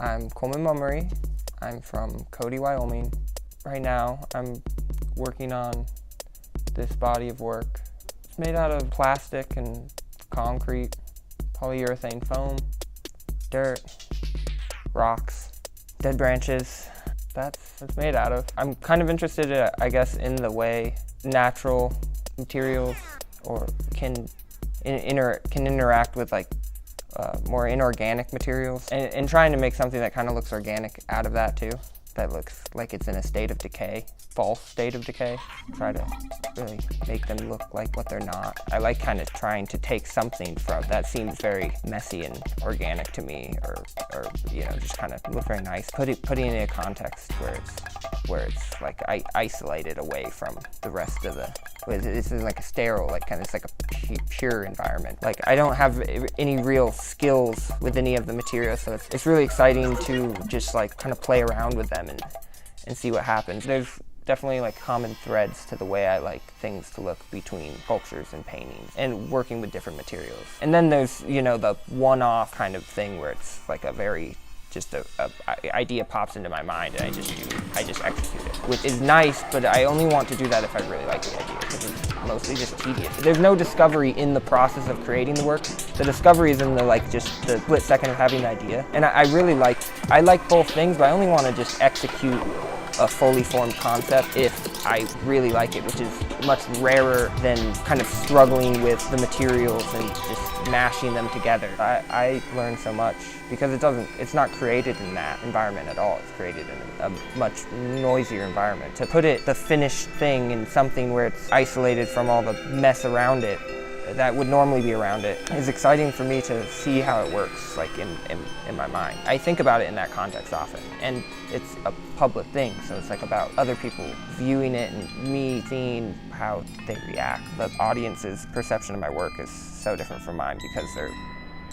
I'm Coleman Mummery. I'm from Cody, Wyoming. Right now, I'm working on this body of work. It's made out of plastic and concrete, polyurethane foam, dirt, rocks, dead branches. That's what it's made out of. I'm kind of interested, I guess, in the way natural materials can interact with more inorganic materials, and trying to make something that kind of looks organic out of that too, that looks like it's in a state of decay, false state of decay. Try to really make them look like what they're not. I like kind of trying to take something from that seems very messy and organic to me, or just kind of look very nice. Putting it in a context where it's like isolated away from the rest of the. This is like a sterile, it's like a pure environment. Like, I don't have any real skills with any of the materials, so it's really exciting to just kind of play around with them and see what happens. There's definitely common threads to the way I like things to look between sculptures and paintings and working with different materials. And then there's, the one-off kind of thing where it's like a very a idea pops into my mind and I just execute it, which is nice, but I only want to do that if I really like the idea, because it's mostly just tedious. There's no discovery in the process of creating the work. The discovery is in just the split second of having the idea. And I like both things, but I only want to just execute a fully formed concept if I really like it, which is much rarer than kind of struggling with the materials and just mashing them together. I learned so much because it's not created in that environment at all. It's created in a much noisier environment. To put the finished thing in something where it's isolated from all the mess around it that would normally be around it is exciting for me to see how it works in my mind. I think about it in that context often, and it's a public thing, so it's about other people viewing it and me seeing how they react. The audience's perception of my work is so different from mine because their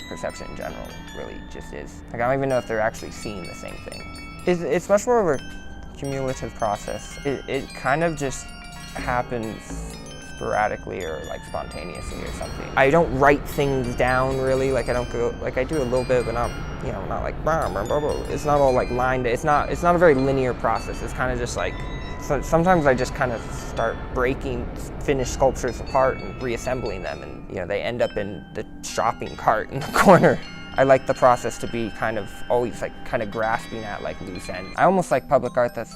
perception in general really just is. I don't even know if they're actually seeing the same thing. It's much more of a cumulative process. It kind of just happens sporadically or spontaneously or something. I don't write things down really. I don't go I do a little bit, but not not blah, blah, blah, blah. It's not all lined. It's not a very linear process. It's kind of just so sometimes I just kind of start breaking finished sculptures apart and reassembling them, and they end up in the shopping cart in the corner. I like the process to be kind of always kind of grasping at loose ends. I almost like public art that's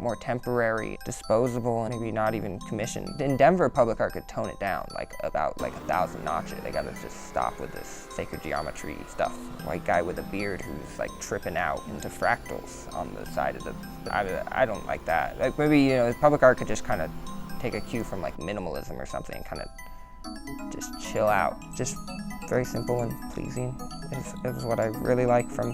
more temporary, disposable, and maybe not even commissioned. In Denver, public art could tone it down about 1,000 notches. They gotta just stop with this sacred geometry stuff. White guy with a beard who's tripping out into fractals on the side of the. I don't like that. Maybe public art could just kind of take a cue from minimalism or something, and kind of just chill out. Just very simple and pleasing is what I really like from,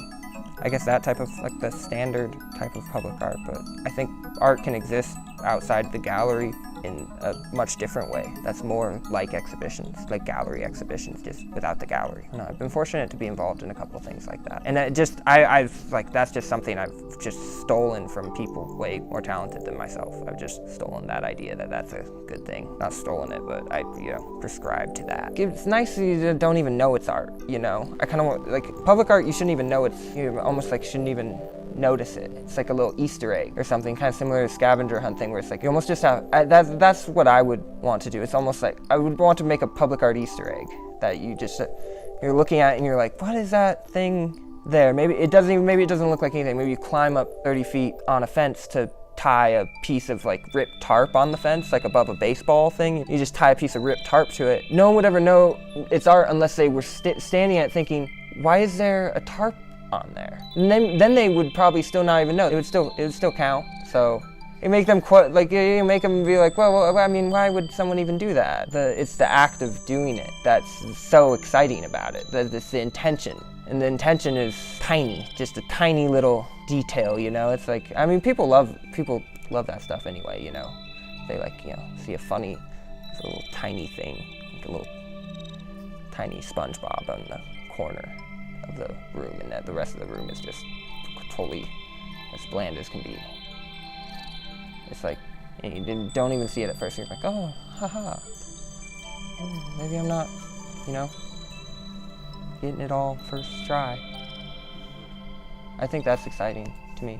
I guess, that type of the standard type of public art. But I think art can exist outside the gallery in a much different way. That's more like exhibitions, like gallery exhibitions, just without the gallery. I've been fortunate to be involved in a couple of things like that. And that's just something I've just stolen from people way more talented than myself. I've just stolen that idea that that's a good thing. Not stolen it, but I, prescribe to that. It's nice that you don't even know it's art, I kind of want, public art, you shouldn't even know it's, almost shouldn't even notice it. It's a little Easter egg or something, kind of similar to scavenger hunt thing, where it's you almost just have, that's what I would want to do. It's almost I would want to make a public art Easter egg that you're looking at and you're what is that thing there? Maybe it doesn't look like anything. Maybe you climb up 30 feet on a fence to tie a piece of ripped tarp on the fence, above a baseball thing. You just tie a piece of ripped tarp to it. No one would ever know it's art unless they were standing at it thinking, why is there a tarp on there? And then they would probably still not even know. It would still count. So it make them you make them be well, I mean, why would someone even do that? It's the act of doing it that's so exciting about it. It's the intention, and the intention is tiny, just a tiny little detail. It's I mean, people love that stuff anyway. They see a funny little tiny thing, a little tiny SpongeBob on the corner of the room, and that the rest of the room is just totally as bland as can be. It's you don't even see it at first. You're oh, haha. Maybe I'm not, getting it all first try. I think that's exciting to me.